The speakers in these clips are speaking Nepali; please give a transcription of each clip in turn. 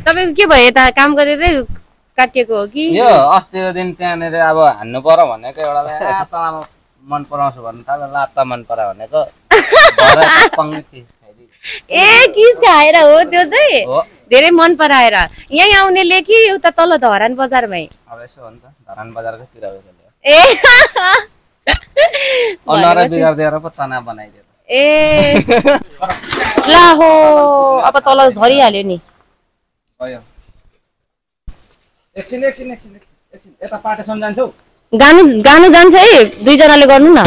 तपाईको के भयो यता काम गरेरै काटिएको हो कि यो अस्तिको दिन त्यहाँनेर अब हान्नु पर्यो भनेको एउटा तलामा मन पराउँछु भन्नु थाल्यो लात्ता मन परायो भनेको ए किस खाएर हो त्यो चाहिँ धेरै मन पराएर यही आउनेले कि उता तल धरान बजारमै अब यसो हो नि त धरान बजारकै तिर ए अनरा बिगार्दिएर पो तना बनाइदियो ए ला हो अब तल झरिहाल्यो नि भयो एकछिन यता पाटेसम्म जान्छौ गानु जान्छ है दुई जनाले गर्नु न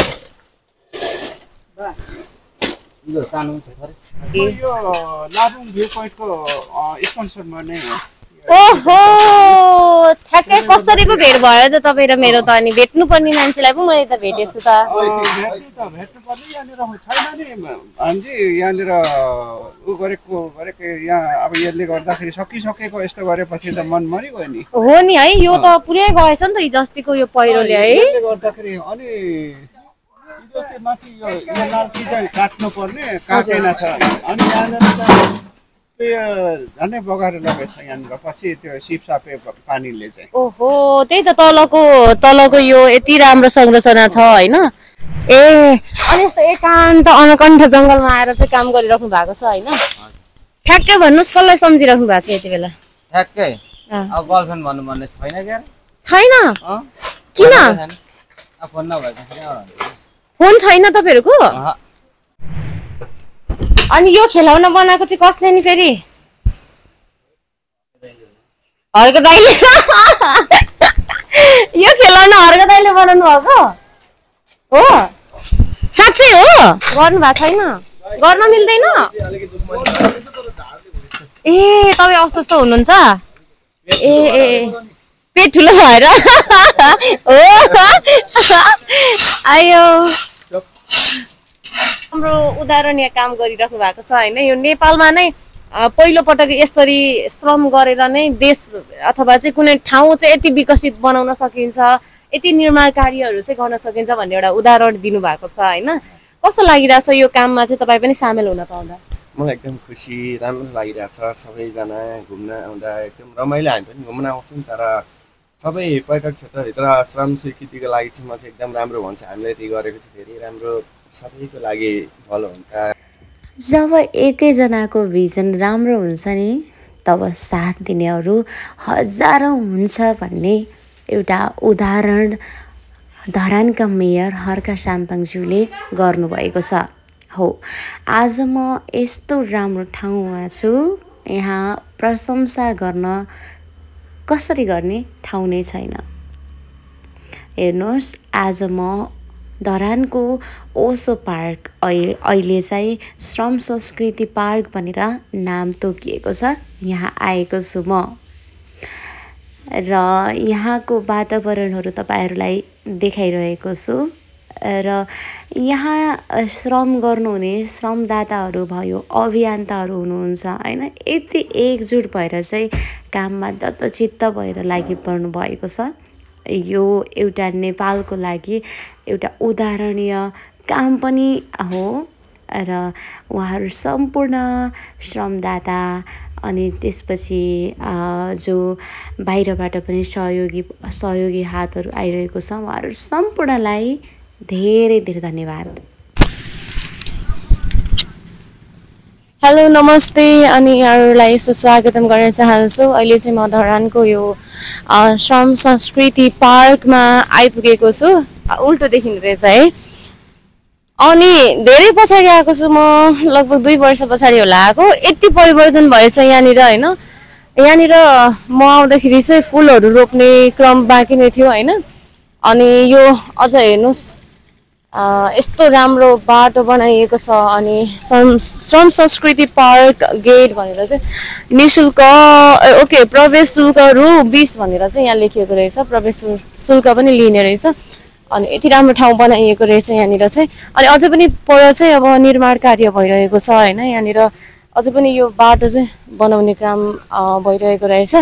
बस यो सानो यो लाबुङ भ्यू पोइन्टको स्पोन्सरमा नै हो ओहो ठ्याक्कै कसरी पो भेट भयो त तपाईँ र मेरो त अनि भेट्नु पर्ने मान्छेलाई पो मैले त भेटेछु त भेट्नु पर्ने यहाँनिर छैन नि हामी यहाँनिर उ गरेको यहाँ अब यसले गर्दाखेरि सकिसकेको यस्तो गरेपछि त मन मरिगयो नि हो नि है यो त पुरै गएछ नि त हिजो अस्तिको यो पहिरोले है यसले गर्दाखेरि अनि माथि यो नाल्की चाहिँ काट्नु पर्ने काटेन छ अनि यहाँनिर झन्डै बगाएर लगेछ यहाँनिर पछि त्यो सिपसापे पानीले चाहिँ ओहो त्यही त तलको यो यति राम्रो संरचना छ होइन ए अनि यस्तो एकान्त अनकण्ठ जङ्गलमा आएर चाहिँ काम गरिराख्नु भएको छ होइन ठ्याक्कै भन्नुहोस् कसलाई सम्झिराख्नु भएको छ यति बेला ठ्याक्कै अब गर्लफ्रेन्ड भन्नु भन्ने छैन क्या छैन किन फोन नभएको फोन छैन तपाईँहरूको अनि यो खेलौना बनाएको चाहिँ कसले नि फेरि हर्क दाइले यो खेलौना हर्क दाइले बनाउनु भएको हो साँच्चै हो गर्नु भएको छैन गर्न मिल्दैन ए तपाईँ अस्वस्थ हुनुहुन्छ ए ए पेट ठुलो भएर हो आयो हाम्रो उदाहरणीय काम गरिराख्नु भएको छ होइन यो नेपालमा नै पहिलो पटक यसरी श्रम गरेर नै देश अथवा चाहिँ कुनै ठाउँ चाहिँ यति विकसित बनाउन सकिन्छ यति निर्माण कार्यहरू चाहिँ गर्न सकिन्छ भन्ने एउटा उदाहरण दिनुभएको छ होइन कस्तो लागिरहेछ यो काममा चाहिँ तपाईँ पनि सामेल हुन पाउँदा मलाई एकदम खुसी राम्रो लागिरहेछ सबैजना घुम्न आउँदा एकदम रमाइलो हामी पनि घुम्न आउँछौँ तर सबै पर्यटक क्षेत्रभित्र श्रम स्वीकृतिको लागि चाहिँ म चाहिँ एकदम राम्रो भन्छ हामीले यति गरेको चाहिँ धेरै राम्रो सबैको लागि भलो हुन्छ जब एकैजनाको भिजन राम्रो हुन्छ नि तब साथ दिनेहरू हजारौँ हुन्छ भन्ने एउटा उदाहरण धरानका मेयर हर्क साम्पाङज्यूले गर्नुभएको छ हो आज म यस्तो राम्रो ठाउँमा छु यहाँ प्रशंसा गर्न कसरी गर्ने ठाउँ नै छैन हेर्नुहोस् आज म धरानको ओसो पार्क अहिले चाहिँ श्रम संस्कृति पार्क भनेर नाम तोकिएको छ यहाँ आएको छु म र यहाँको वातावरणहरू तपाईँहरूलाई देखाइरहेको छु र यहाँ श्रम गर्नुहुने श्रमदाताहरू भयो अभियन्ताहरू हुनुहुन्छ होइन यति एकजुट भएर चाहिँ काममा दत्तचित्त भएर लागि पर्नु भएको छ यो एउटा नेपालको लागि एउटा उदाहरणीय काम पनि हो र उहाँहरू सम्पूर्ण श्रमदाता अनि त्यसपछि जो बाहिरबाट पनि सहयोगी हातहरू आइरहेको छ उहाँहरू सम्पूर्णलाई धेरै धेरै धन्यवाद हेलो नमस्ते अनि यहाँहरूलाई स्वागतम गर्न चाहन्छु अहिले चाहिँ म धरानको यो श्रम संस्कृति पार्कमा आइपुगेको छु उल्टो देखिँदो रहेछ है अनि धेरै पछाडि आएको छु म लगभग 2 वर्ष पछाडि होला आएको यति परिवर्तन भएछ यहाँनिर होइन यहाँनिर म आउँदाखेरि चाहिँ फुलहरू रोप्ने क्रम बाँकी नै थियो होइन अनि यो अझ हेर्नुहोस् यस्तो राम्रो बाटो बनाइएको छ अनि श्रम संस्कृति पार्क गेट भनेर चाहिँ निःशुल्क ओके प्रवेश शुल्क रु 20 भनेर चाहिँ यहाँ लेखिएको रहेछ प्रवेश शुल्क पनि लिने रहेछ अनि यति राम्रो ठाउँ बनाइएको रहेछ यहाँनिर चाहिँ अनि अझै पनि पर चाहिँ अब निर्माण कार्य भइरहेको छ होइन यहाँनिर अझै पनि यो बाटो चाहिँ बनाउने काम भइरहेको रहेछ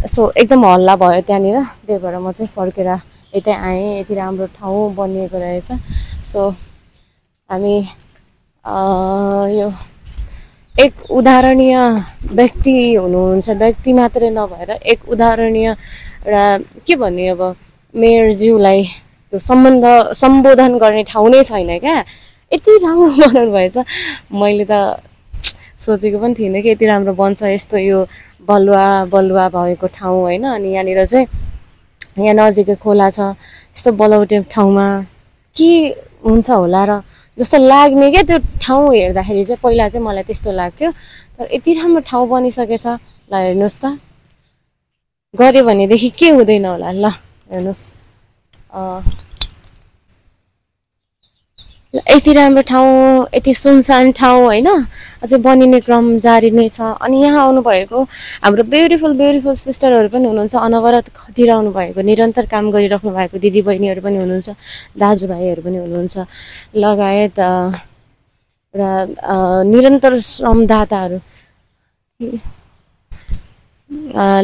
सो एकदम हल्ला भयो त्यहाँनिर त्यही भएर म चाहिँ फर्केर यतै आएँ यति राम्रो ठाउँ बनिएको रहेछ सो हामी यो एक उदाहरणीय व्यक्ति हुनुहुन्छ, व्यक्ति मात्रै नभएर एक उदाहरणीय एउटा के भन्ने अब मेयरज्यूलाई त्यो सम्बोधन गर्ने ठाउँ नै छैन क्या। यति राम्रो बनाउनु भएछ, मैले त सोचेको पनि थिइनँ कि यति राम्रो बन्छ यस्तो यो बलुवा भएको ठाउँ होइन। अनि यहाँनिर चाहिँ यहाँ नजिकै खोला छ, यस्तो बलौटे ठाउँमा के हुन्छ होला र जस्तो लाग्ने क्या त्यो ठाउँ हेर्दाखेरि चाहिँ। पहिला चाहिँ मलाई त्यस्तो लाग्थ्यो, तर यति राम्रो ठाउँ बनिसकेछ। ल हेर्नुहोस् त, गऱ्यो भनेदेखि के हुँदैन होला। ल हेर्नुहोस्, यति राम्रो ठाउँ, यति सुनसान ठाउँ होइन, अझै बनिने क्रम जारी नै छ। अनि यहाँ आउनुभएको हाम्रो ब्युटिफुल सिस्टरहरू पनि हुनुहुन्छ, अनवरत खटिरहनु भएको, निरन्तर काम गरिराख्नु भएको दिदीबहिनीहरू पनि हुनुहुन्छ, दाजुभाइहरू पनि हुनुहुन्छ, लगायत एउटा निरन्तर श्रमदाताहरू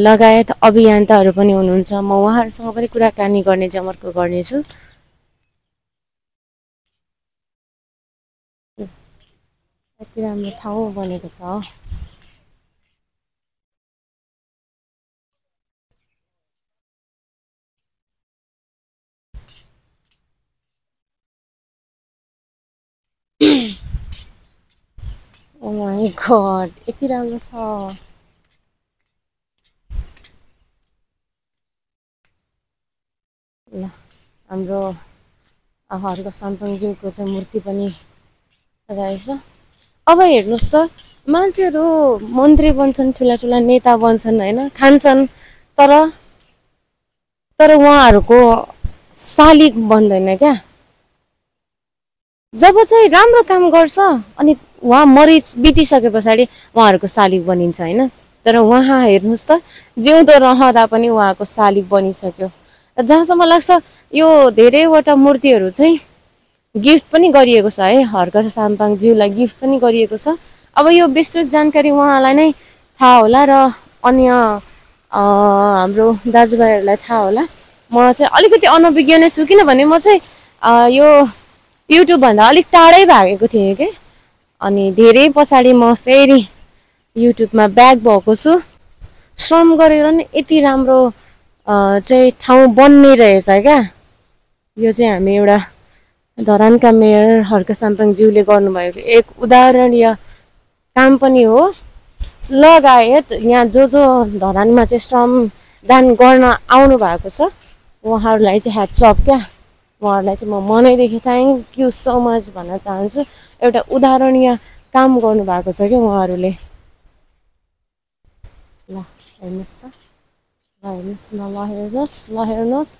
लगायत अभियन्ताहरू पनि हुनुहुन्छ। म उहाँहरूसँग पनि कुराकानी गर्ने जमर्को गर्नेछु। यति राम्रो ठाउँ बनेको छ। ओ माई गॉड, यति राम्रो छ। ल हाम्रो हर्क साम्पाङज्यूको चाहिँ मूर्ति पनि रहेछ। अब हेर्नुहोस् त, मान्छेहरू मन्त्री बन्छन्, ठुला नेता बन्छन् होइन, खान्छन्, तर उहाँहरूको शालिग बन्दैन क्या। जब चाहिँ राम्रो काम गर्छ अनि उहाँ बितिसके पछाडि उहाँहरूको शालिग बनिन्छ होइन। तर उहाँ हेर्नुहोस् त, जिउँदो रहँदा पनि उहाँको शालिग बनिसक्यो। जहाँसम्म लाग्छ यो धेरैवटा मूर्तिहरू चाहिँ गिफ्ट पनि गरिएको छ है, हर्क साम्पाङज्यूलाई गिफ्ट पनि गरिएको छ। अब यो विस्तृत जानकारी उहाँलाई नै थाहा होला र अन्य हाम्रो दाजुभाइहरूलाई थाहा होला। म चाहिँ अलिकति अनभिज्ञ नै छु, किनभने म चाहिँ यो युट्युबभन्दा अलिक टाढै भागेको थिएँ कि। अनि धेरै पछाडि म फेरि युट्युबमा ब्याक भएको छु। श्रम गरेर नि यति राम्रो चाहिँ ठाउँ बन्ने रहेछ क्या। यो चाहिँ हामी एउटा धरानका मेयर हर्क साम्पाङज्यूले गर्नुभएको एक उदाहरणीय काम पनि हो। लगायत यहाँ जो धरानमा चाहिँ श्रमदान गर्न आउनु भएको छ उहाँहरूलाई चाहिँ ह्याट्स अफ क्या। उहाँहरूलाई चाहिँ म मनैदेखि थ्याङ्क यू सो मच भन्न चाहन्छु। एउटा उदाहरणीय काम गर्नुभएको छ क्या उहाँहरूले। ल हेर्नुहोस् त, ल हेर्नुहोस् न, ल हेर्नुहोस्, ल हेर्नुहोस्।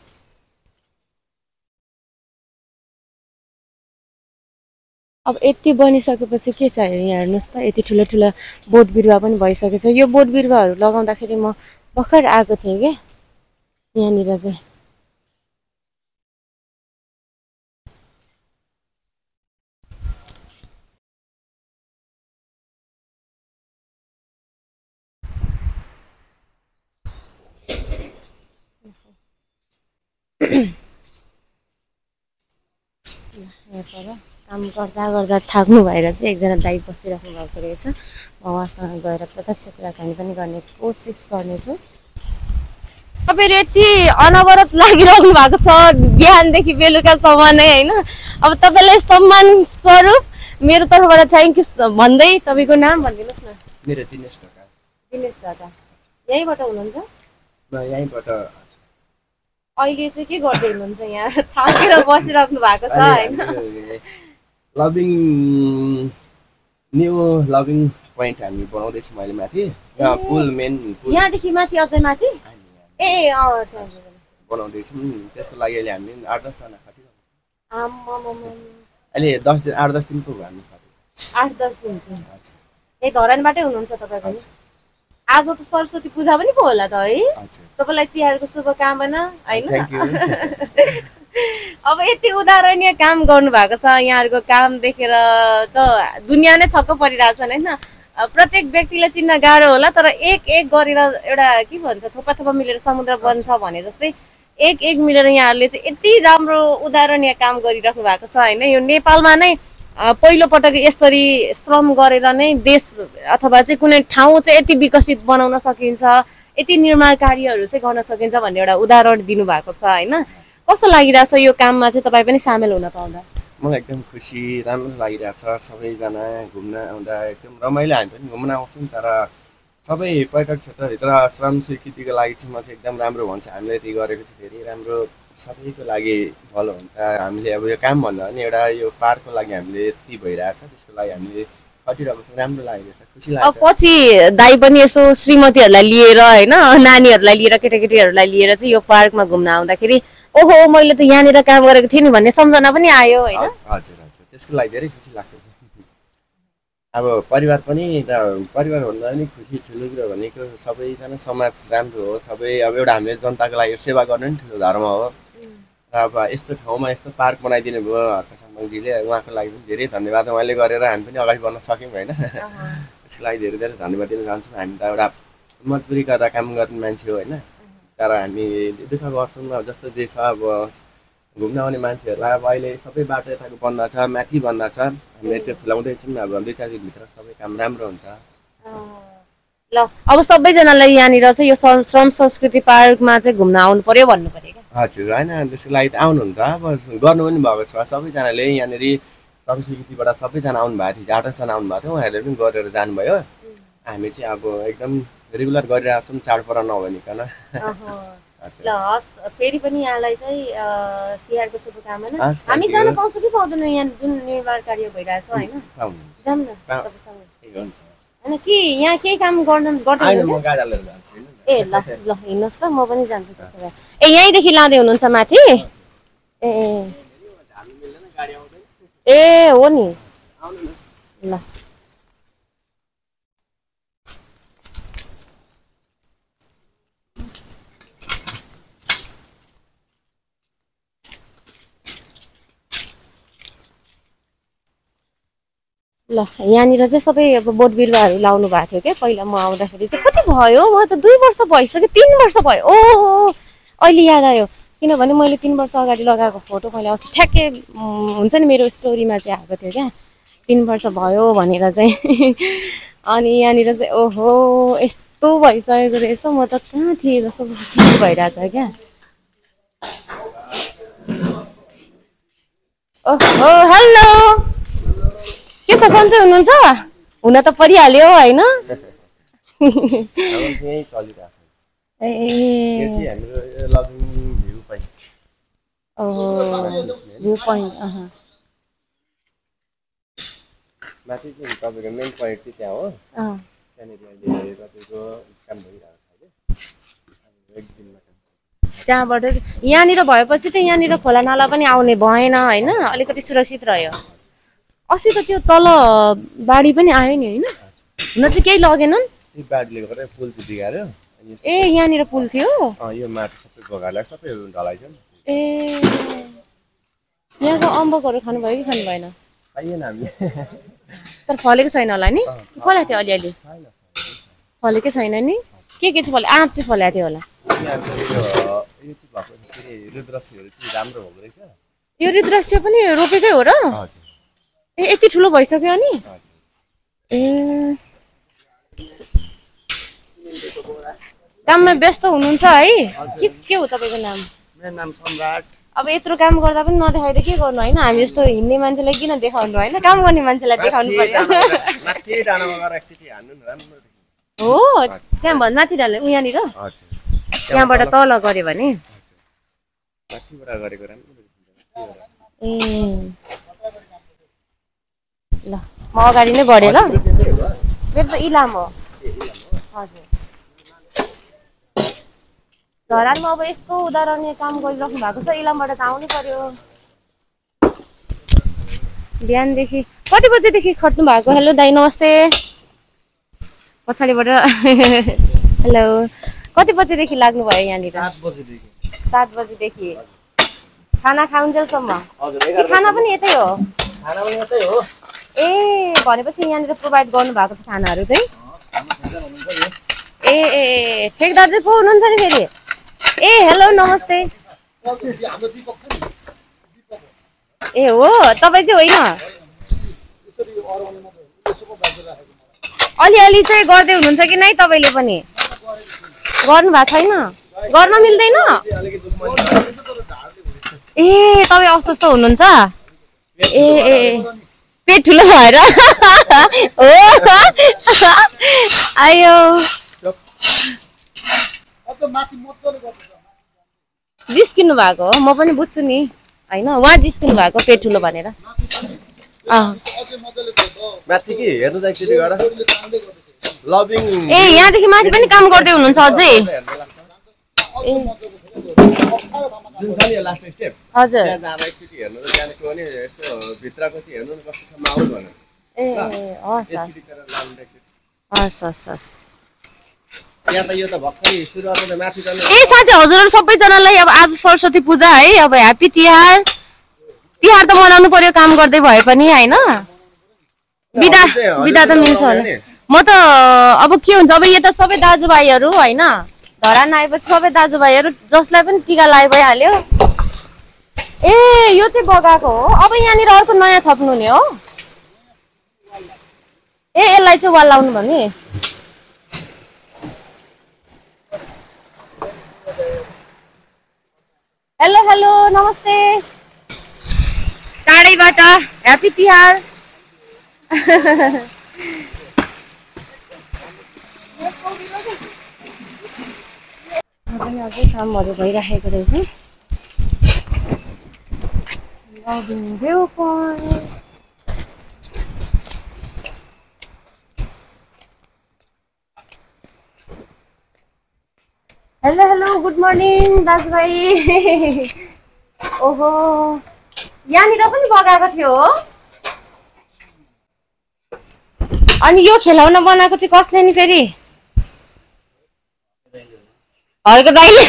अब यति बनिसकेपछि के छ यहाँ हेर्नुहोस् त, यति ठुला बोट बिरुवा पनि भइसकेको छ। यो बोट बिरुवाहरू लगाउँदाखेरि म भर्खर आएको थिएँ क्या यहाँनिर चाहिँ। काम गर्दा थाक्नु भएर चाहिँ एकजना दाइ बसिराख्नु भएको रहेछ। म उहाँसँग गएर प्रत्यक्ष कुराकानी पनि गर्ने कोसिस गर्नेछु। तपाईँहरू यति अनवरत लागिराख्नु भएको छ बिहानदेखि बेलुकासम्म नै होइन। अब तपाईँलाई सम्मान स्वरूप मेरो तर्फबाट थ्याङ्क यू भन्दै तपाईँको नाम भनिदिनुहोस् न। मेरो दिनेश ढकाल। दिनेश ढकाल, यहीँबाट हुनुहुन्छ? यहीँबाट। अहिले चाहिँ के गर्दै हुनुहुन्छ यहाँ? थाकेर बसिराख्नु भएको छ होइन? लभिङ न्यू लभिङ पोइन्ट हामी बनाउँदैछौँ अहिले माथि। पुल मेन पुल यहाँदेखि माथि अझै माथि ए बनाउँदैछौँ। त्यसको लागि अहिले हामी 8-10 जना खटिरहेको छौँ। अहिले 8-10 दिन पो हामी खट्यो। 8-10 दिन ए धरानबाटै हुनुहुन्छ तपाईँ पनि? आज त सरस्वती पूजा पनि पो होला त है? तपाईँलाई तिहारको शुभकामना होइन। अब यति उदाहरणीय काम गर्नु भएको छ। यहाँहरूको काम देखेर त दुनियाँ नै छक्क परिरहेछन् होइन। प्रत्येक व्यक्तिलाई चिन्न गाह्रो होला, तर एक गरेर एउटा के भन्छ थोपा मिलेर समुद्र बन्छ भने जस्तै एक मिलेर यहाँहरूले चाहिँ यति राम्रो उदाहरणीय काम गरिराख्नु भएको छ होइन। यो नेपालमा नै पहिलो पटक यसरी श्रम गरेर नै देश अथवा चाहिँ कुनै ठाउँ चाहिँ यति विकसित बनाउन सकिन्छ, यति निर्माण कार्यहरू चाहिँ गर्न सकिन्छ भन्ने एउटा उदाहरण दिनुभएको छ होइन। कस्तो लागिरहेछ यो काममा चाहिँ तपाईँ पनि सामेल हुन पाउँदा? मलाई एकदम खुसी, राम्रो लागिरहेछ। सबैजना घुम्न आउँदा एकदम रमाइलो, हामी पनि घुम्न आउँछौँ, तर सबै पर्यटक क्षेत्रभित्र श्रम स्वीकृतिको लागि चाहिँ म चाहिँ एकदम राम्रो भन्छ। हामीले यति गरेको चाहिँ धेरै राम्रो, सबैको लागि भलो हुन्छ। हामीले अब यो काम भन्दा पनि एउटा यो पार्कको लागि हामीले यति भइरहेछ, त्यसको लागि हामीले खटिरहेको छौँ, राम्रो लागिरहेछ, खुसी लाग्छ। पछि दाइ पनि यसो श्रीमतीहरूलाई लिएर होइन, नानीहरूलाई लिएर, केटाकेटीहरूलाई लिएर चाहिँ यो पार्कमा घुम्न आउँदाखेरि ओहो मैले त यहाँनिर काम गरेको थिएँ नि भन्ने सम्झना पनि आयो होइन? हजुर हजुर, त्यसको लागि धेरै खुसी लाग्छ। अब परिवार पनि, परिवार भन्दा पनि खुसी ठुलो कुरो भनेको सबैजना समाज राम्रो हो, सबै अब एउटा हामीले जनताको लागि सेवा गर्नु पनि ठुलो धर्म हो। र अब यस्तो ठाउँमा यस्तो पार्क बनाइदिनु भयो हर्क साम्बाङजीले, उहाँको लागि पनि धेरै धन्यवाद। उहाँले गरेर हामी पनि अगाडि बढ्न सक्यौँ होइन, त्यसको लागि धेरै धेरै धन्यवाद दिन चाहन्छौँ। हामी त एउटा मजबुरी गरेर काम गर्ने मान्छे हो होइन, तर हामी दुःख गर्छौँ। अब जस्तो जे छ, अब घुम्न आउने मान्छेहरूलाई अब अहिले सबै बाटो यताको बन्द छ, माथि बन्द छ, हामीले त्यो खुलाउँदैछौँ। अब 2-4 दिनभित्र सबै काम राम्रो हुन्छ। ल अब सबैजनालाई यहाँनिर चाहिँ यो श्रम संस्कृति पार्कमा चाहिँ घुम्न आउनु पर्यो भन्नु पर्यो क्या? हजुर, होइन त्यसको लागि त आउनुहुन्छ, अब गर्नु पनि भएको छ। सबैजनाले यहाँनिर श्रम स्वीकृतिबाट सबैजना आउनुभएको थियो, 8जना आउनुभएको थियो, उहाँहरूले पनि गरेर जानुभयो। हामी चाहिँ अब एकदम रेगुलर गरिरहेको छौँ, चाडपर्व नभनिकन। ल हस्, फेरि पनि यहाँलाई चाहिँ तिहारको शुभकामना। हामी जान पाउँछौँ कि पाउँदैन यहाँ जुन निर्माण कार्य भइरहेछ होइन? जाऊँ न होइन कि यहाँ केही काम गर्दैन? ए ल ल हिँड्नुहोस् त, म पनि जान्छु त्यसो भए। ए यहीँदेखि लाँदै हुनुहुन्छ माथि? ए हो नि, ल ल यहाँनिर चाहिँ सबै अब बोट बिरुवाहरू लाउनु भएको थियो क्या पहिला म आउँदाखेरि चाहिँ। कति भयो, म त 2 वर्ष भइसक्यो, 3 वर्ष भयो। ओ अहिले याद आयो, किनभने मैले 3 वर्ष अगाडि लगाएको फोटो मैले अस्ति ठ्याक्कै हुन्छ नि मेरो स्टोरीमा चाहिँ आएको थियो क्या, 3 वर्ष भयो भनेर चाहिँ। अनि यहाँनिर चाहिँ ओहो यस्तो भइसकेको रहेछ, म त कहाँ थिएँ जस्तो भइरहेछ क्या। ओहो हेलो, के छ, सन्चै हुनुहुन्छ? हुन त परिहाल्यो होइन? भ्यू पोइन्ट माथि चाहिँ तपाईँको मेन पोइन्ट चाहिँ त्यहाँ हो, त्यहाँनिर अहिले तपाईँको काम भइरहेको छ क्या, एक दिनमा। त्यहाँबाट यहाँनिर भएपछि चाहिँ यहाँनिर खोला नाला पनि आउने भएन होइन, अलिकति सुरक्षित रह्यो। अस्ति त त्यो तल बाढी पनि आयो नि होइन? हुन चाहिँ केही लगेनन्? त्यो बाढीले गर्दा पुल चाहिँ बिगार्यो। ए यहाँनिर पुल थियो? यो माटो सबै बगाएर सबै ढलाइथ्यो नि। ए यहाँको अम्बकहरू खानुभयो कि खानु भएन? खाइएन हामीले, तर फलेको छैन होला नि? फलेको थियो अलिअलि? फलेकै छैन नि? के चाहिँ फल्यो? आँप चाहिँ फलेको थियो होला? यो चाहिँ भएको रुद्राक्षहरू चाहिँ राम्रो भएको रहेछ। यो रुद्राक्ष पनि रोपेकै हो र? ए यति ठुलो भइसक्यो अनि? ए काममा व्यस्त हुनुहुन्छ है? के हो तपाईँको नाम? मेरो नाम सम्राट। अब यत्रो काम गर्दा पनि नदेखाइदिए के गर्नु होइन? हामी जस्तो हिँड्ने मान्छेलाई किन देखाउनु होइन, काम गर्ने मान्छेलाई देखाउनु पर्यो। हो त्यहाँ भन्नु माथि डाले यहाँनिर, त्यहाँबाट तल गऱ्यो भने? ए ल म अगाडि नै बढेँ ल, मेरो त इलाम हो। हजुर धरानमा अब यस्तो उदाहरणीय काम गरिराख्नु भएको छ, इलामबाट त आउनै पर्यो। बिहानदेखि कति बजेदेखि खट्नु भएको? हेलो दाइ नमस्ते, पछाडिबाट हेलो। कति बजेदेखि लाग्नु भयो यहाँनिर? 7 बजेदेखि खाना खाउन्जेलसम्म? खाना पनि यतै हो? ए भनेपछि यहाँनिर प्रोभाइड गर्नु भएको छ खानाहरू चाहिँ? ए ए ठेकदार चाहिँ को हुनुहुन्छ नि फेरि? ए हेलो नमस्ते। ए हो तपाईँ चाहिँ होइन? अलिअलि चाहिँ गर्दै हुनुहुन्छ कि नै तपाईँले पनि गर्नु भएको छैन गर्न मिल्दैन ए तपाईँ अस्वस्थ हुनुहुन्छ ए ए पेट ठुलो भएर हो आयो जिस्किनु भएको हो म पनि बुझ्छु नि होइन उहाँ जिस्किनु भएको पेट ठुलो भनेर माथि के हेर्नु त एकचोटि गर लभिङ ए यहाँदेखि माथि पनि काम गर्दै हुनुहुन्छ अझै ए जुन छ नि लास्ट स्टेप हजुर त्यहाँ जाँदा एकचोटि हेर्नु त त्यहाँको पनि यसो भित्रको चाहिँ हेर्नु न कस्तो छ माहौल भनेर ए हस् हस् हस् हस् यहाँ त यो त भर्खरै सुरुवात त माथि जानु ए साथी हजुरहरू सबैजनालाई अब आज सरस्वती पूजा है अब ह्याप्पी तिहार तिहार त मनाउनु पर्यो काम गर्दै भए पनि होइन बिदा बिदा त मिल्छ होला म त अब के हुन्छ अब यो त सबै दाजुभाइहरू होइन धरान आएपछि सबै दाजुभाइहरू जसलाई पनि टिका लाइ भइहाल्यो ए यो चाहिँ बगाएको हो अब यहाँनिर अर्को नयाँ थप्नु नि हो ए यसलाई चाहिँ वाल लाउनु भने हेलो हेलो नमस्ते टाढैबाट ह्याप्पी तिहार अझै कामहरू भइराखेको रहेछ हेलो हेलो गुड मर्निङ दाजुभाइ ओहो यहाँनिर पनि बगाएको थियो हो अनि यो खेलौना बनाएको चाहिँ कसले नि फेरि हर्क दाइले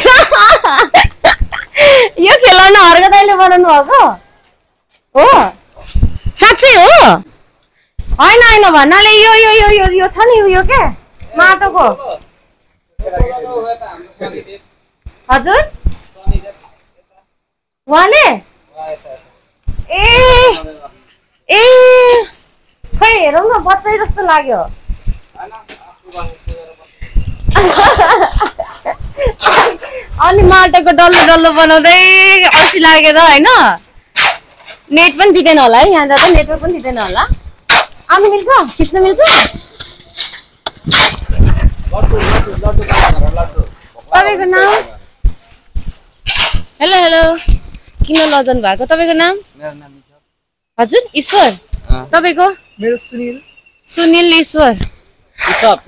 यो खेलौना हर्क दाइले बनाउनु भएको हो साँच्चै हो होइन होइन भन्नाले यो यो यो यो यो छ नि उयो के माटोको हजुर उहाँले ए ए खै हेरौँ न बच्चै जस्तो लाग्यो अनि माटोको डल्लो डल्लो बनाउँदै अल्छी लागेर होइन नेट पनि दिँदैन होला है यहाँ जाँदा नेटवर्क पनि दिँदैन होला आउनु मिल्छ खिच्नु मिल्छ तपाईँको नाम हेलो हेलो किन लजाउनु भएको तपाईँको नाम हजुर ईश्वर तपाईँको मेरो सुनिल सुनिल ईश्वर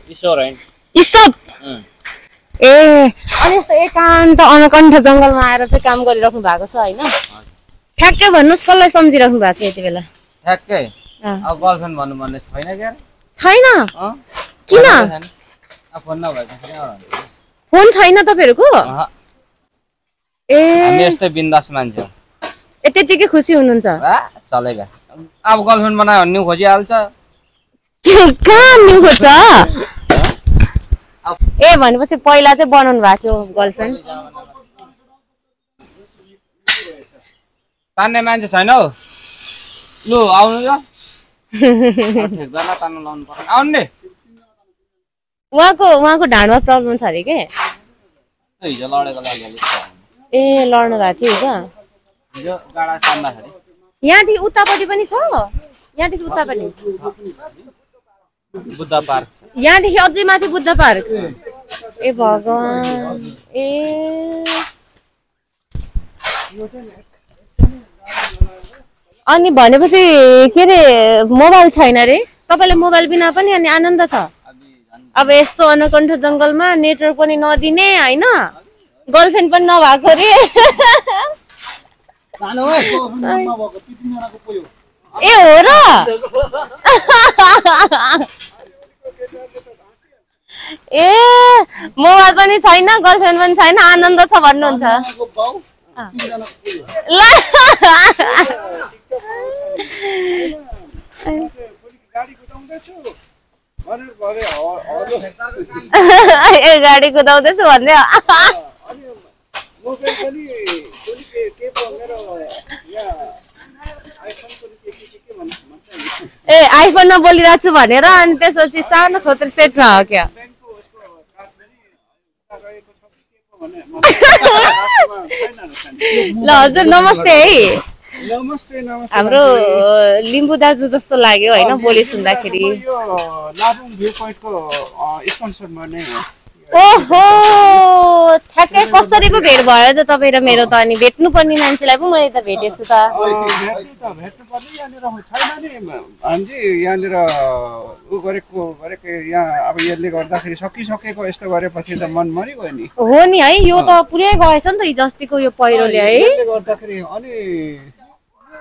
ईश्वर होइन ईश्वर ए अनि यस्तो एकान्त अनकण्ठ जङ्गलमा आएर चाहिँ काम गरिराख्नु भएको छ होइन ठ्याक्कै भन्नुहोस् कसलाई सम्झिराख्नु भएको छ यति बेला ठ्याक्कै अब गर्लफ्रेन्ड भन्नु भन्ने छैन क्या छैन किन फोन नभएको फोन छैन तपाईँहरूको ए हामी यस्तै बिन्दास मान्छे हो ए त्यतिकै खुसी हुनुहुन्छ चलेगा अब गर्लफ्रेन्ड बनायो भने न्यु खोजिहाल्छ कहाँ न्यु खोज्छ ए भनेपछि पहिला चाहिँ बनाउनु भएको थियो गर्लफ्रेन्ड तान्ने मान्छे छैन हौ लु आउनु त ठेक्दामा तान्नु लाउनु पर्छ आउनु नि उहाँको ढाडमा प्रब्लम छ अरे के हिजो लडेको लागि ए लड्नु भएको थियो हिजो हिजो गाडा तान्दाखेरि यहाँदेखि उतापट्टि पनि छ यहाँदेखि उतापट्टि बुद्ध पार्क यहाँदेखि अझै माथि बुद्ध पार्क ए भगवान ए अनि भनेपछि के अरे मोबाइल छैन रे तपाईँलाई मोबाइल बिना पनि अनि आनन्द छ अब यस्तो अनकण्ठ जङ्गलमा नेटवर्क पनि नदिने होइन गर्लफ्रेन्ड पनि नभएको रे ए हो र ए मोबाइल पनि छैन गर्लफ्रेन्ड पनि छैन आनन्द छ भन्नुहुन्छ ल ए गाडी कुदाउँदैछु भन्दै ए आइफोनमा बोलिरहेको छु भनेर अनि त्यसपछि सानो थोत्रे सेटमा हो क्या ल हजुर नमस्ते है नमस्ते नमस्ते हाम्रो लिम्बू दाजु जस्तो लाग्यो होइन बोली सुन्दाखेरि यो लाबुङ भ्यू पोइन्टको स्पोन्सरमा नै हो ओहो ठ्याक्कै कसरी पो भेट भयो त तपाईँ र मेरो त अनि भेट्नुपर्ने मान्छेलाई पो मैले त भेटेछु त भेट्नुपर्ने यहाँनिर छैन नि हाम्जी यहाँनिर ऊ गरेको यहाँ अब यसले गर्दाखेरि सकिसकेको यस्तो गरेपछि त मन मरिगयो नि हो नि है यो त पुरै गएछ नि त हिजोअस्तिको यो पहिरोले है यसले गर्दाखेरि अनि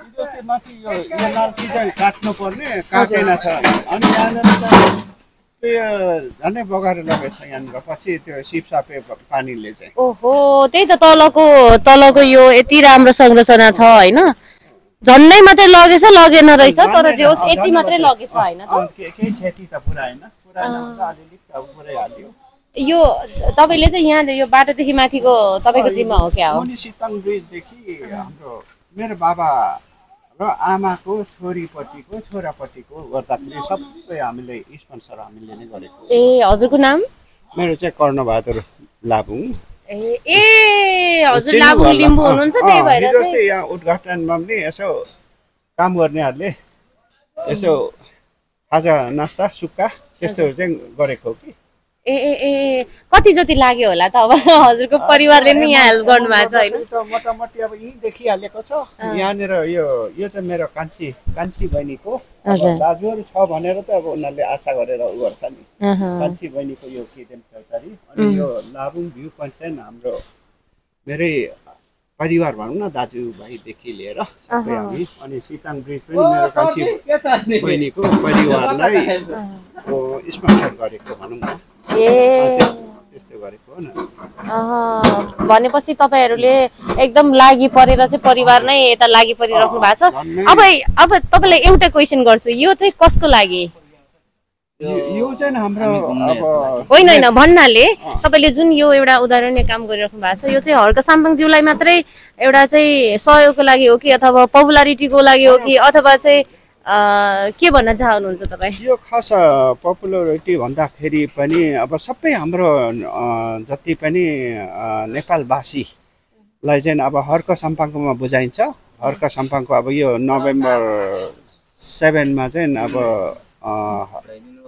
हिजोअस्ति माथि यो नाल्की चाहिँ काट्नु पर्ने काटेन छ अनि यहाँनिर झन्डै बगाएर लगेछ यहाँनिर पछि त्यो सिपसापे पानीले चाहिँ ओहो त्यही त तलको यो यति राम्रो संरचना छ होइन झन्डै मात्रै लगेछ लगेन रहेछ तर जो यति मात्रै लगेछ होइन त केही क्षति त पुरा होइन अलिअलि अब पुरै हाल्यो यो तपाईँले चाहिँ यहाँ यो बाटोदेखि माथिको तपाईँको जिम्मा हो क्या हो मुनि सिताङ ब्रिजदेखि हाम्रो मेरो बाबा र आमाको छोरीपट्टिको छोरापट्टिको गर्दाखेरि सबै हामीले स्पोन्सर हामीले नै गरेको ए हजुरको नाम मेरो चाहिँ कर्णबहादुर लाबुङ ए हजुर लाबुङ लिम्बू हुनुहुन्छ त्यही भएर जस्तै यहाँ उद्घाटनमा पनि यसो काम गर्नेहरूले यसो खाजा नास्ता सुक्खा त्यस्तोहरू चाहिँ गरेको हो कि ए ए ए कति जति लाग्यो होला त अब हजुरको परिवारले नि यहाँ हेल्प गर्नु भएको छ होइन मोटामोटी अब यहीँ देखिहालेको छ यहाँनिर यो चाहिँ मेरो कान्छी बहिनीको दाजुहरू छ भनेर त अब उनीहरूले आशा गरेर उ गर्छ नि कान्छी बहिनीको यो किदेन चौतारी अनि यो लाबुङ भ्यू पोइन्ट चाहिँ हाम्रो मेरै परिवार भनौँ न दाजुभाइदेखि लिएर सबै हामी अनि सिताङ ब्रिज पनि मेरो कान्छी बहिनीको परिवारलाई स्पोन्सर गरेको भनौँ न त्यस्तो गरेको हो न भनेपछि तपाईँहरूले एकदम लागि परेर चाहिँ परिवार नै यता लागि परिराख्नु भएको छ अब तपाईँलाई एउटा क्वेसन गर्छु यो चाहिँ कसको लागि यो चाहिँ हाम्रो होइन होइन भन्नाले तपाईँले जुन यो एउटा उदाहरणीय काम गरिराख्नु भएको छ यो चाहिँ हर्क साम्पाङज्यूलाई मात्रै एउटा चाहिँ सहयोगको लागि हो कि अथवा पपुलारिटीको लागि हो कि अथवा चाहिँ के भन्न चाहनुहुन्छ तपाईँ यो खास पपुलारिटी भन्दाखेरि पनि अब सबै हाम्रो जति पनि नेपालवासीलाई चाहिँ अब हर्क साम्पाङकोमा बुझाइन्छ हर्क साम्पाङको अब यो नोभेम्बर 7 चाहिँ अब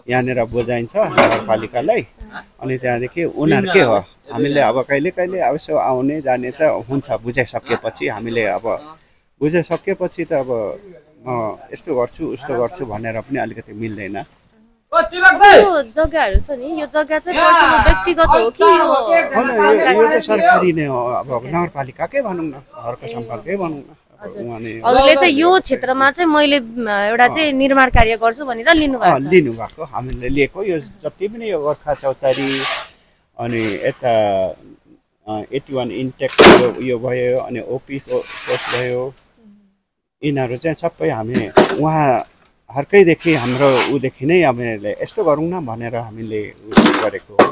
यहाँनिर बुझाइन्छ नगरपालिकालाई अनि त्यहाँदेखि उनीहरूकै हो हामीले अब कहिले कहिले अब यसो आउने जाने त हुन्छ बुझाइसकेपछि हामीले अब बुझाइसकेपछि त अब यस्तो गर्छु उस्तो गर्छु भनेर पनि अलिकति मिल्दैन यो जग्गाहरू छ नि यो जग्गा चाहिँ पर्सनल व्यक्तिगत हो कि यो त सरकारी नै हो अब नगरपालिकाकै भनौँ न हर्क सम्पर्कै भनौँ न हजुरले चाहिँ यो क्षेत्रमा चाहिँ मैले एउटा चाहिँ निर्माण कार्य गर्छु भनेर लिनुभएको हामीले लिएको यो जति पनि यो गोर्खा चौतारी अनि यता 81 इन्टेक यो भयो अनि ओपीको पोस्ट भयो यिनीहरू चाहिँ सबै हामी उहाँहरूकैदेखि हाम्रो उदेखि नै हामीले यस्तो गरौँ न भनेर हामीले गरेको हो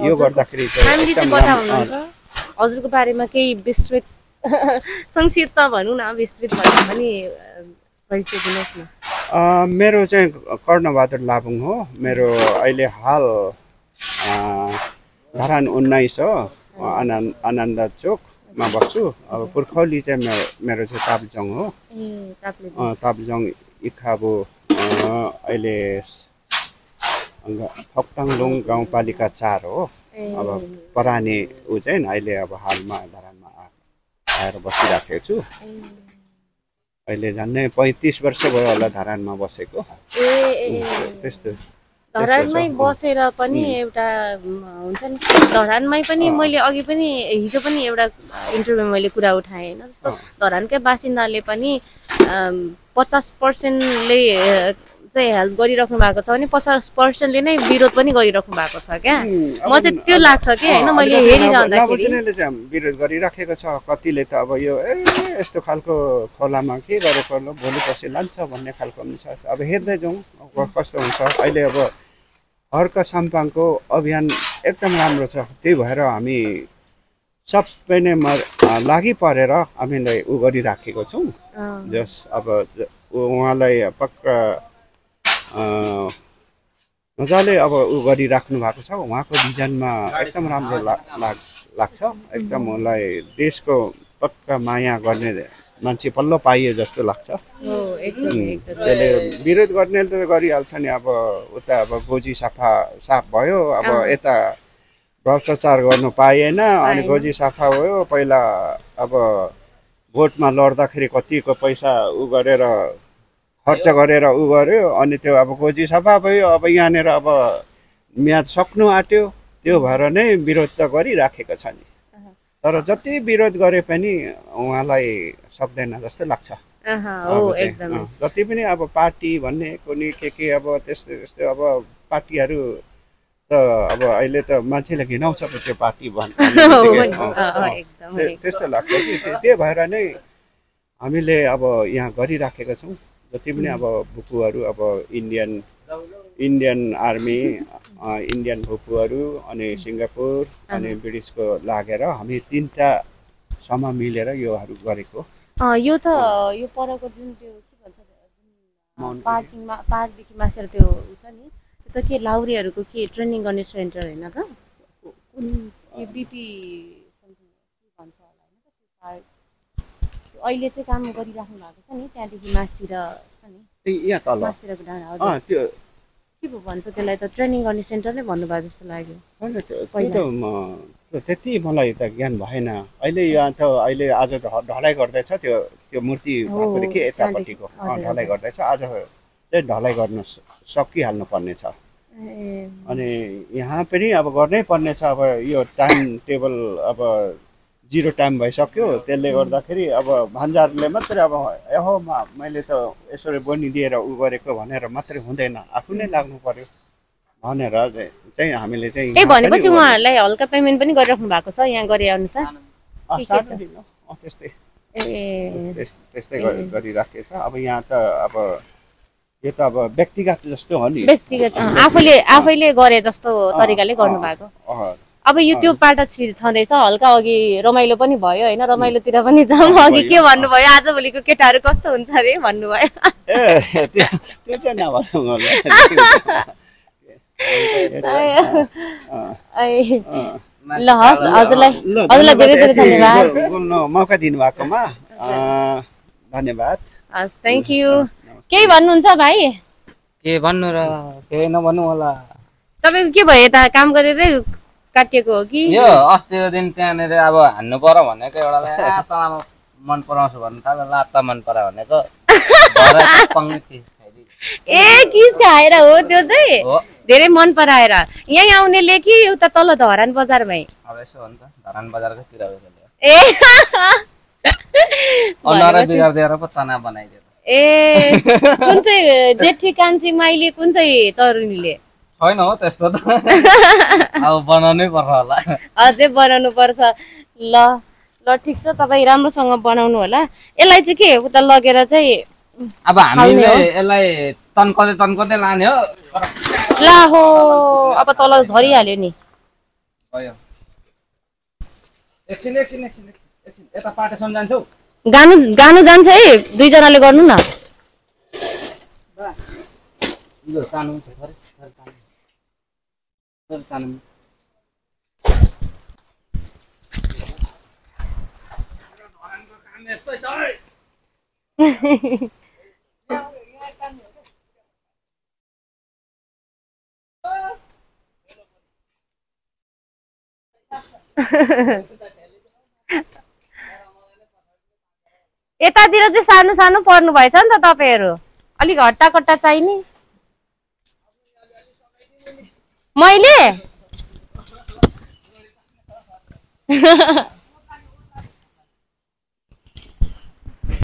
यो गर्दाखेरि हजुरको बारेमा केही विस्तृत संक्षिप्त भनौँ न विस्तृत भए पनि परिचय दिनुहोस् न मेरो चाहिँ कर्णबहादुर लाबुङ हो मेरो अहिले हाल धरान 19 हो आनन्द चोकमा बस्छु अब पुर्खौली चाहिँ मेरो चाहिँ ताप्लेजुङ हो ताप्लेजुङ इखाबो अहिले फक्ताङलुङ गाउँपालिका 4 हो अब परानी ऊ चाहिँ अहिले अब हालमा धरानमा आएर बसिराखेको छु अहिले झन्डै 35 वर्ष भयो होला धरानमा बसेको त्यस्तो धरानमै बसेर पनि एउटा हुन्छ नि धरानमै पनि मैले अघि पनि हिजो पनि एउटा इन्टरभ्यू मैले कुरा उठाएँ होइन जस्तो धरानकै बासिन्दाले पनि 50%ले चाहिँ हेल्प गरिराख्नु भएको छ भने 50%ले नै विरोध पनि गरिराख्नु भएको छ क्या म चाहिँ त्यो लाग्छ कि होइन मैले हेरिरहँदाखेरि विरोध गरिराखेको छ कतिले त अब यो यस्तो खालको खोलामा के गरेको भोलि पछि लान्छ भन्ने खालको पनि छ अब हेर्दै जाउँ कस्तो हुन्छ अहिले अब हर्क साम्पाङको अभियान एकदम राम्रो छ त्यही भएर हामी सबै नै लागि परेर हामीले उ गरिराखेको छौँ जस अब उहाँलाई पक्का मजाले अब ऊ गरिराख्नु भएको छ। उहाँको भिजनमा एकदम राम्रो लाग्छ। एकदम उनलाई देशको पक्का माया गर्ने मान्छे पल्लो पाइए जस्तो लाग्छ। त्यसले विरोध गर्नेले त गरिहाल्छ नि। अब उता अब गोजी साफ भयो, अब यता भ्रष्टाचार गर्नु पाइएन अनि गोजी सफा भयो। पहिला अब भोटमा लड्दाखेरि कतिको पैसा उ गरेर खर्च गरेर उ गर्यो अनि त्यो अब गोजी सफा भयो। अब यहाँनिर अब म्याद सक्नु आँट्यो, त्यो भएर नै विरोध त गरिराखेको छ नि। तर जति विरोध गरे पनि उहाँलाई सक्दैन जस्तो लाग्छ। जति पनि अब पार्टी भन्ने कुनै के अब त्यस्तो त्यस्तो अब पार्टीहरू त अब अहिले त मान्छेले घिनाउँछ त्यो पार्टी त्यस्तो लाग्छ कि। त्यो भएर नै हामीले अब यहाँ गरिराखेका छौँ। जति पनि अब भुपुहरू अब इन्डियन आर्मी, इन्डियन भुपुहरू अनि सिङ्गापुर अनि ब्रिटिसको लागेर हामी 3टा सम मिलेर योहरू गरेको। यो त यो परको जुन त्यो के भन्छ पार्कदेखि मासेर त्यो छ नि, त्यो त के लाउरेहरूको के ट्रेनिङ गर्ने सेन्टर होइन त? कुन बिपी समथिङ के भन्छ होला होइन त त्यो पार्क? अहिले चाहिँ काम गरिराख्नु भएको छ नि, त्यहाँदेखि मासतिर छ नि, यहाँ तल मासतिरको डाँडा। हजुर त्यो के पो भन्छ त्यसलाई त? ट्रेनिङ गर्ने सेन्टर नै भन्नुभयो जस्तो लाग्यो। होइन त्यो त्यति मलाई त ज्ञान भएन। अहिले यहाँ त अहिले आज ढलाइ गर्दैछ। त्यो मूर्ति भएकोदेखि यतापट्टिको ढलाइ गर्दैछ। आज चाहिँ ढलाइ गर्न सकिहाल्नु पर्ने छ। अनि यहाँ पनि अब गर्नै पर्ने छ। अब यो टाइम टेबल अब 0 टाइम भइसक्यो। त्यसले गर्दाखेरि अब भान्जाहरूले मात्रै अब एहो मैले त यसरी बनिदिएर उ गरेको भनेर मात्रै हुँदैन, आफू नै लाग्नु पर्यो भनेर चाहिँ हामीले चाहिँ भनेपछि उहाँहरूलाई हल्का पेमेन्ट पनि गरिराख्नु भएको छ यहाँ गरे अनुसार? त्यस्तै गरिराखेको छ। अब यहाँ त अब यो त अब व्यक्तिगत जस्तो हो नि, व्यक्तिगत आफैले गरे जस्तो तरिकाले गर्नु भएको। अब यो त्यो पाटा छँदैछ हल्का, अघि रमाइलो पनि भयो होइन? रमाइलोतिर पनि जाउँ। अघि के भन्नुभयो, आजभोलिको केटाहरू कस्तो हुन्छ अरे भन्नुभयो। त्यो चाहिँ नभनौँ। ल हस्, हजुरलाई धेरै धेरै धन्यवाद बोल्नु मौका दिनुभएकोमा। धन्यवाद। हस्, थ्याङ्क यू। केही भन्नुहुन्छ भाइ? के भन्नु र केही नभन्नु होला। तपाईँको के भयो, यता काम गरेरै काटिएको हो कि? यो अस्तिको दिन त्यहाँनिर अब हान्नु पर्यो भनेको एउटालाई तँलाई मन पराउँछु भन्नु थाल्यो, लात्ता मन परायो भनेको ए किस खाएर हो त्यो चाहिँ? धेरै मन पराएर यहीँ आउनेले कि उता तल धरान बजारमै? अब यसो हो नि त, धरान बजारको तिर ए बिगारिदिएर पो तना बनाइदियो। ए कुन चाहिँ जेठी कान्छी माइली कुन चाहिँ तरुणीले? छैन हो त्यस्तो त। अब बनाउनै पर्छ होला, अझै बनाउनु पर्छ। ल ल ठिक छ, तपाईँ राम्रोसँग बनाउनु होला। यसलाई चाहिँ के उता लगेर चाहिँ अब हामीले यसलाई तन्काउँदै लाने हो। ला हो, अब तल झरिहाल्यो नि। एकछिन यता पाटेसम्म जान्छौ? गानु जान्छ है, 2 जनाले गर्नु न। यतातिर चाहिँ सानो सानो पर्नु भएछ नि त तपाईँहरू, अलिक हट्टा कट्टा चाहिने। मैले